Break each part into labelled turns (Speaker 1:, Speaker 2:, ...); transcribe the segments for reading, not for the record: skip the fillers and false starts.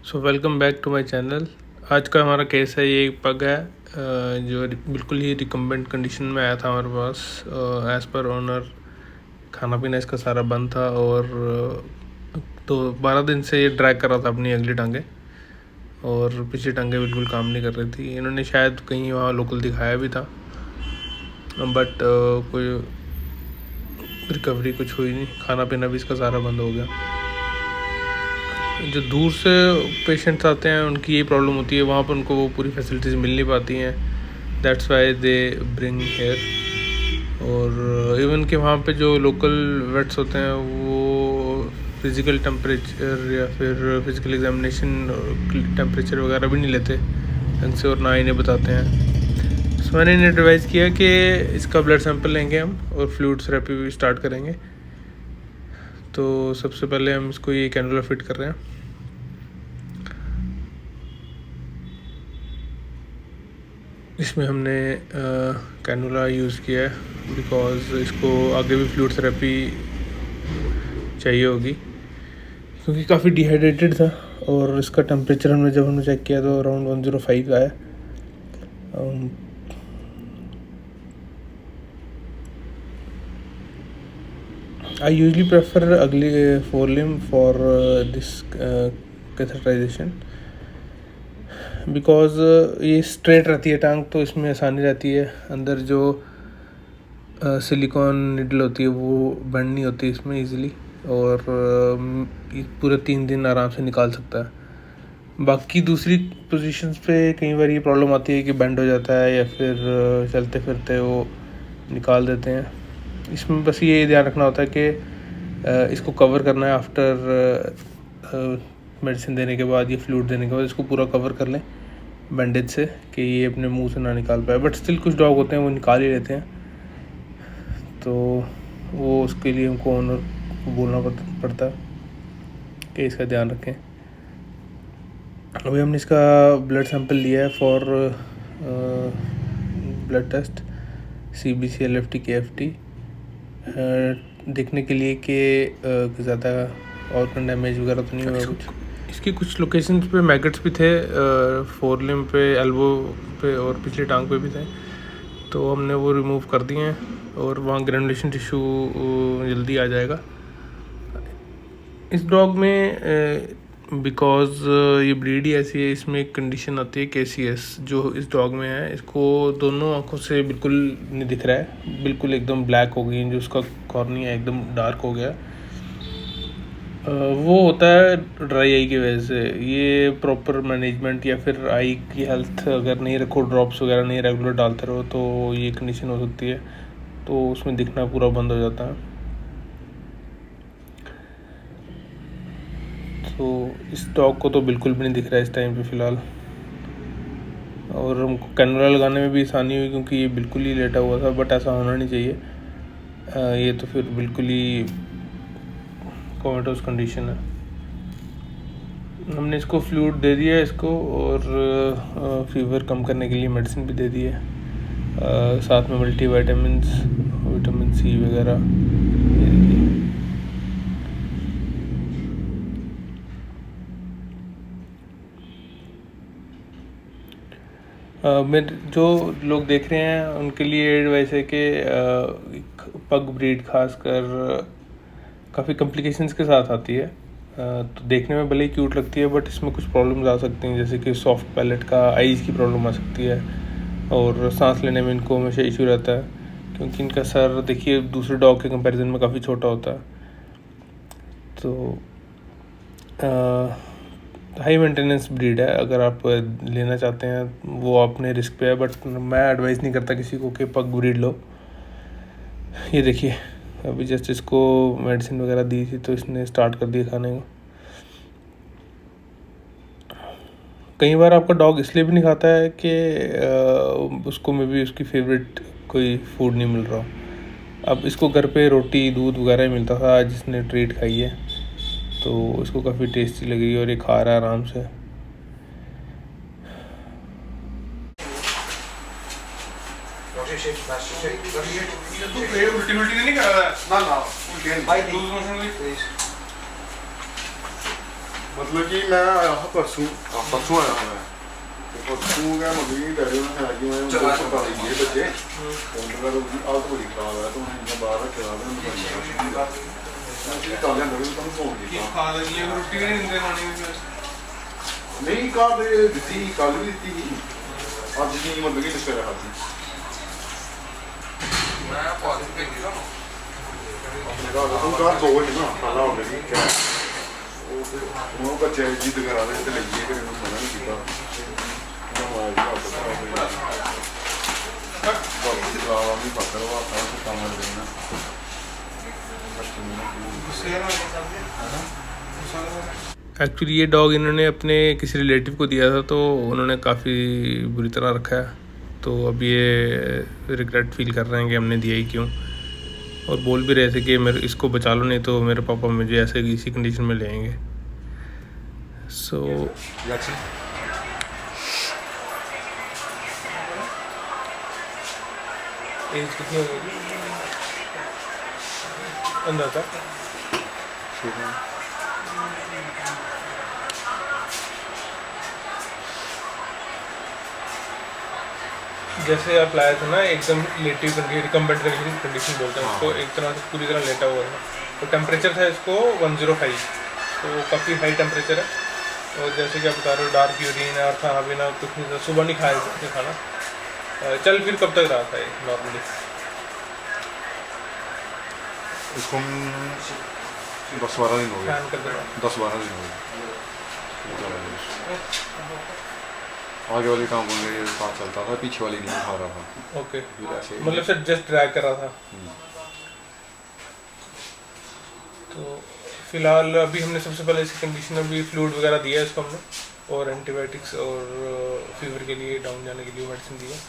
Speaker 1: So welcome back to my channel. आज का हमारा केस है, ये एक पग है जो बिल्कुल ही रिकम्बेंट कंडीशन में आया था हमारे पास। एज़ पर ओनर खाना पीना इसका सारा बंद था और तो 12 दिन से ये ड्रैग कर रहा था अपनी अगली टांगें और पिछली टांगें बिल्कुल काम नहीं कर रही थी। इन्होंने शायद कहीं वहाँ लोकल दिखाया भी था बट कोई रिकवरी कुछ हुई नहीं। खाना पीना भी इसका सारा बंद हो गया। जो दूर से पेशेंट्स आते हैं उनकी ये प्रॉब्लम होती है, वहाँ पर उनको वो पूरी फैसिलिटीज़ मिल नहीं पाती हैं। That's why they bring here. और इवन के वहाँ पे जो लोकल वेट्स होते हैं वो फिज़िकल टेम्परेचर या फिर फिज़िकल एग्जामिनेशन टेम्परेचर वगैरह भी नहीं लेते ढंग से और ना इन्हें बताते हैं। सो मैंने इन्हें एडवाइज़ किया कि इसका ब्लड सैंपल लेंगे हम और फ्लूइड थेरेपी भी स्टार्ट करेंगे। तो सबसे पहले हम इसको ये कैनुला फिट कर रहे हैं। इसमें हमने कैनुला यूज़ किया है बिकॉज़ इसको आगे भी फ्लूइड थेरेपी चाहिए होगी, क्योंकि काफ़ी डिहाइड्रेटेड था और इसका टेम्परेचर जब हमने चेक किया तो अराउंड 105 आया। I usually prefer ugly forelimb for this catheterization because ये स्ट्रेट रहती है टांग, तो इसमें आसानी रहती है। अंदर जो सिलिकॉन निडल होती है वो बेंड नहीं होती इसमें ईज़िली और पूरे 3 दिन आराम से निकाल सकता है। बाकी दूसरी पोजीशंस पे कई बार ये प्रॉब्लम आती है कि बेंड हो जाता है या फिर चलते फिरते वो निकाल देते हैं। इसमें बस ये ध्यान रखना होता है कि इसको कवर करना है आफ्टर मेडिसिन देने के बाद या फ्लूइड देने के बाद इसको पूरा कवर कर लें बैंडेज से कि ये अपने मुंह से ना निकाल पाए। बट स्टिल कुछ डॉग होते हैं वो निकाल ही लेते हैं, तो वो उसके लिए हमको ओनर को बोलना पड़ता है कि इसका ध्यान रखें। अभी हमने इसका ब्लड सैंपल लिया है for blood test CBC LFT KFT देखने के लिए कि ज़्यादा ऑर्गन डैमेज वगैरह तो नहीं हुआ कुछ। इसकी कुछ लोकेशंस पे मैगट्स भी थे, फोरलिम पे, एल्बो पे और पिछली टांग पे भी थे, तो हमने वो रिमूव कर दिए हैं और वहाँ ग्रेनुलेशन टिश्यू जल्दी आ जाएगा। इस डॉग में बिकॉज़ ये ब्रीड ही ऐसी है, इसमें एक कंडीशन आती है KCS जो इस डॉग में है। इसको दोनों आंखों से बिल्कुल नहीं दिख रहा है, बिल्कुल एकदम ब्लैक हो गई, जो उसका कॉर्निया एकदम डार्क हो गया। वो होता है ड्राई आई की वजह से। ये प्रॉपर मैनेजमेंट या फिर आई की हेल्थ अगर नहीं रखो, ड्रॉप्स वगैरह नहीं रेगुलर डालते रहो, तो ये कंडीशन हो सकती है, तो उसमें दिखना पूरा बंद हो जाता है। तो इस डॉग को तो बिल्कुल भी नहीं दिख रहा है इस टाइम पे फ़िलहाल। और हमको कैनुला लगाने में भी आसानी हुई क्योंकि ये बिल्कुल ही लेटा हुआ था, बट ऐसा होना नहीं चाहिए। ये तो फिर बिल्कुल ही कोमाटोस कंडीशन है। हमने इसको फ्लूइड दे दिया है इसको और फीवर कम करने के लिए मेडिसिन भी दे दी है, साथ में मल्टीविटामिन्स, विटामिन C वगैरह। मेरे जो लोग देख रहे हैं उनके लिए एडवाइस है कि पग ब्रीड खासकर काफ़ी कॉम्प्लिकेशंस के साथ आती है। तो देखने में भले ही क्यूट लगती है बट इसमें कुछ प्रॉब्लम्स आ सकती हैं, जैसे कि सॉफ्ट पैलेट का, आइज़ की प्रॉब्लम आ सकती है और सांस लेने में इनको हमेशा इशू रहता है क्योंकि इनका सर देखिए दूसरे डॉग के कंपैरिजन में काफ़ी छोटा होता है। तो हाई मेंटेनेंस ब्रीड है, अगर आप लेना चाहते हैं वो अपने रिस्क पे है, बट मैं एडवाइस नहीं करता किसी को कि पग ब्रीड लो। ये देखिए अभी जस्ट इसको मेडिसिन वगैरह दी थी तो इसने स्टार्ट कर दिया खाने को। कई बार आपका डॉग इसलिए भी नहीं खाता है कि उसको मे बी उसकी फेवरेट कोई फूड नहीं मिल रहा। अब इसको घर पे रोटी दूध वगैरह मिलता था, जिसने ट्रीट खाई है तो इसको काफ़ी टेस्टी लगी और ये खा रहा है आराम से। उल्टी नहीं कर रहा है ना,
Speaker 2: मतलब कि मैं आया था परसों आया था मैं परसों क्या मतलब कि डैडी ने कहा कि मैं ये बच्चे उनका तो हालत बड़ी खराब है तो उन्हें बाहर रखे दा नहीं कल दी कल भी दी अज नहीं मतलब कि सवेरे खाधी अपने घर दो ही ना खाना होने की क्या वो बच्चे जिद करा दे ते लगी फिर इन्होंने मना नहीं किया
Speaker 1: एक्चुअली ये डॉग इन्होंने अपने किसी रिलेटिव को दिया था तो उन्होंने काफ़ी बुरी तरह रखा है, तो अब ये रिग्रेट फील कर रहे हैं कि हमने दिया ही क्यों, और बोल भी रहे थे कि मेरे इसको बचा लो नहीं तो मेरे पापा मुझे ऐसे इसी कंडीशन में ले आएंगे। सो एज कितनी हो गई अंदाजा? जैसे आप लाए थे ना एकदम लेटिव रिकम्बेंट कंडीशन बोलते हैं उसको, एक तरह से पूरी तरह लेटा हुआ था, तो टेम्परेचर था इसको 105, तो काफ़ी हाई टेम्परेचर है। और जैसे कि आप बता रहे हो डार्क यूरिन है और खाना पीना कुछ नहीं था, सुबह नहीं खाया इसने खाना। चल फिर कब तक रहा था ये नॉर्मली?
Speaker 2: इसको 10-12 दिन हो गए, 10-12 दिन हो गए। आगे वाली टांगों में साथ चलता था, पीछे वाली नहीं खा रहा था।
Speaker 1: ओके, मतलब सर जस्ट ड्रैग कर रहा था। तो फिलहाल अभी हमने सबसे पहले इसकी कंडीशन अभी फ्लूइड वगैरह दिया है इसको हमने, और एंटीबायोटिक्स और फीवर के लिए डाउन जाने के लिए मेडिसिन दी है,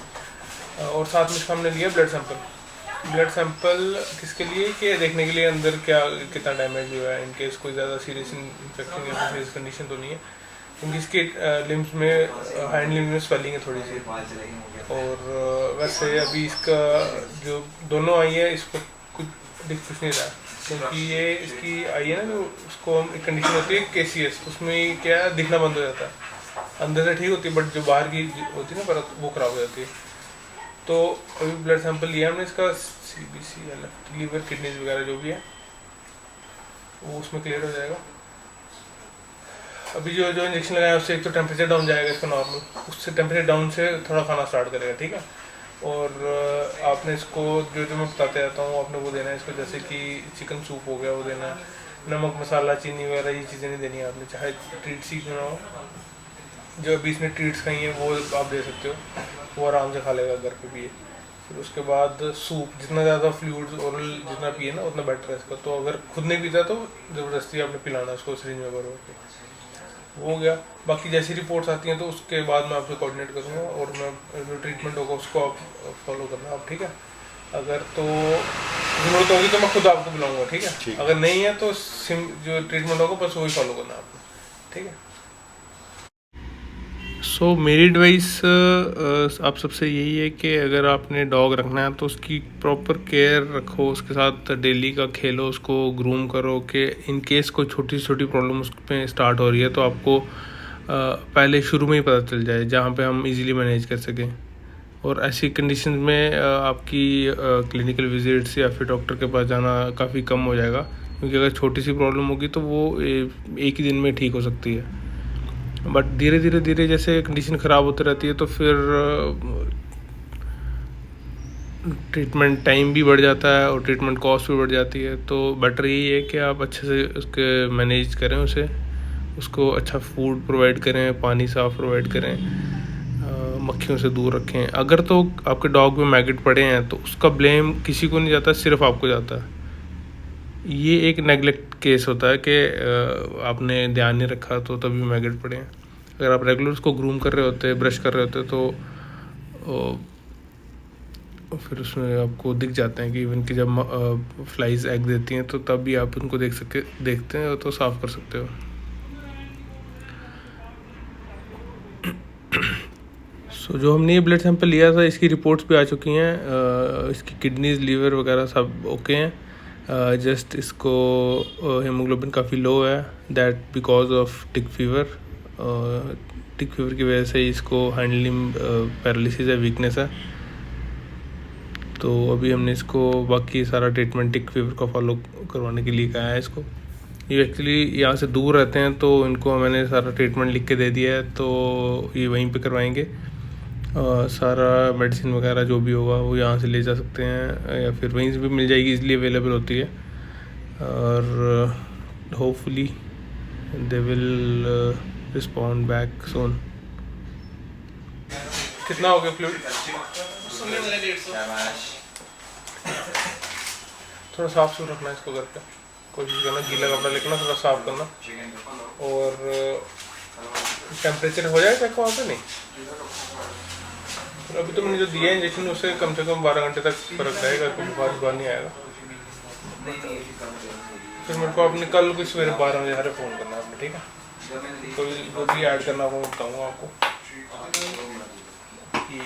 Speaker 1: और साथ में इसका हमने लिया ब्लड सैंपल किसके लिए कि देखने के लिए अंदर क्या कितना डैमेज हुआ है, इनकेस कोई ज़्यादा सीरियस इन्फेक्शन या सीरियस कंडीशन तो नहीं है, क्योंकि इसके लिम्स में हैंड लिम्स में स्वेलिंग है थोड़ी सी। और वैसे अभी इसका जो दोनों आई है इसको कुछ नहीं रहा, क्योंकि ये इसकी आई है ना, जो उसको एक कंडीशन होती है KCS, उसमें क्या दिखना बंद हो जाता है, अंदर से ठीक होती है बट जो बाहर की होती है ना परत वो ख़राब हो जाती है। तो अभी ब्लड सैंपल लिया हमने इसका, CBC लीवर किडनीज वगैरह जो भी है वो उसमें क्लियर हो जाएगा। अभी जो इंजेक्शन लगाया उससे एक तो टेम्परेचर डाउन जाएगा इसका नॉर्मल, उससे टेम्परेचर डाउन से थोड़ा खाना स्टार्ट करेगा, ठीक है। और आपने इसको जो मैं बताते रहता हूँ आपने वो देना है इसको, जैसे कि चिकन सूप हो गया वो देना है, नमक मसाला चीनी वगैरह ये चीज़ें नहीं देनी है आपने, चाहे ट्रीट सीख ना हो, जो अभी इसने ट्रीट्स खाई हैं वो आप दे सकते हो, वो आराम से खा लेगा घर पे भी। फिर उसके बाद सूप, जितना ज़्यादा फ्लूइड्स ओरल जितना पिए ना उतना बेटर है इसका, तो अगर खुद नहीं पीता तो ज़बरदस्ती आपने पिलाना उसको सिरिंज में भर के, वो हो गया। बाकी जैसी रिपोर्ट्स आती हैं तो उसके बाद मैं आपसे कोऑर्डिनेट करूँगा, और मैं जो ट्रीटमेंट होगा उसको आप फॉलो करना आप, ठीक है। अगर तो ज़रूरत होगी तो मैं खुद आपको बुलाऊँगा, ठीक है। अगर नहीं है तो जो ट्रीटमेंट होगा बस वही फॉलो करना आपको, ठीक है। सो मेरी एडवाइस आप सबसे यही है कि अगर आपने डॉग रखना है तो उसकी प्रॉपर केयर रखो, उसके साथ डेली का खेलो, उसको ग्रूम करो, कि इन केस कोई छोटी छोटी प्रॉब्लम उसमें स्टार्ट हो रही है तो आपको पहले शुरू में ही पता चल जाए, जहाँ पे हम इजीली मैनेज कर सकें। और ऐसी कंडीशन में आपकी क्लिनिकल विजिट्स या फिर डॉक्टर के पास जाना काफ़ी कम हो जाएगा, क्योंकि अगर छोटी सी प्रॉब्लम होगी तो वो एक ही दिन में ठीक हो सकती है, बट धीरे धीरे जैसे कंडीशन ख़राब होती रहती है तो फिर ट्रीटमेंट टाइम भी बढ़ जाता है और ट्रीटमेंट कॉस्ट भी बढ़ जाती है। तो बेटर यही है कि आप अच्छे से उसके मैनेज करें, उसको अच्छा फूड प्रोवाइड करें, पानी साफ़ प्रोवाइड करें, मक्खियों से दूर रखें। अगर तो आपके डॉग में मैगेट पड़े हैं तो उसका ब्लेम किसी को नहीं जाता, सिर्फ आपको जाता है। ये एक नेगलेक्ट केस होता है कि आपने ध्यान नहीं रखा तो तभी मैगेट पड़े हैं। अगर आप रेगुलर उसको ग्रूम कर रहे होते, ब्रश कर रहे होते तो फिर उसमें आपको दिख जाते हैं कि इवन कि जब फ्लाइज एग देती हैं तो तब भी आप उनको देखते हैं तो साफ़ कर सकते हो। सो जो हमने ये ब्लड सैंपल लिया था इसकी रिपोर्ट्स भी आ चुकी हैं, इसकी किडनीज लीवर वगैरह सब ओके हैं। जस्ट इसको हीमोग्लोबिन काफ़ी लो है, that because of tick fever की वजह से इसको हैंडलिंग पैरालिसिस है, वीकनेस है। तो अभी हमने इसको बाकी सारा ट्रीटमेंट टिक फीवर का फॉलो करवाने के लिए कहा है इसको। ये एक्चुअली यहाँ से दूर रहते हैं तो इनको मैंने सारा ट्रीटमेंट लिख के दे दिया है, तो ये वहीं पे करवाएंगे। सारा मेडिसिन वगैरह जो भी होगा वो यहाँ से ले जा सकते हैं या फिर वहीं से भी मिल जाएगी, इजीली अवेलेबल होती है। और hopefully they will respond back soon. कितना हो गया फ्लूइड? थोड़ा साफ सुथरा रखना इसको घर पे, कोशिश करना गीला कपड़ा लेकर थोड़ा साफ करना। और टेम्परेचर हो जाए चेक वहाँ पे? नहीं, अभी तो मैंने जो दिया है इंजेक्शन उससे कम से कम 12 घंटे तक फर्क रहेगा, कोई बुखार नहीं आएगा। फिर मेरे को अपने कल को सवेरे 12 बजे हरे फ़ोन करना आपने, ठीक है? कोई वो भी ऐड करना, वो बताऊँगा आपको कि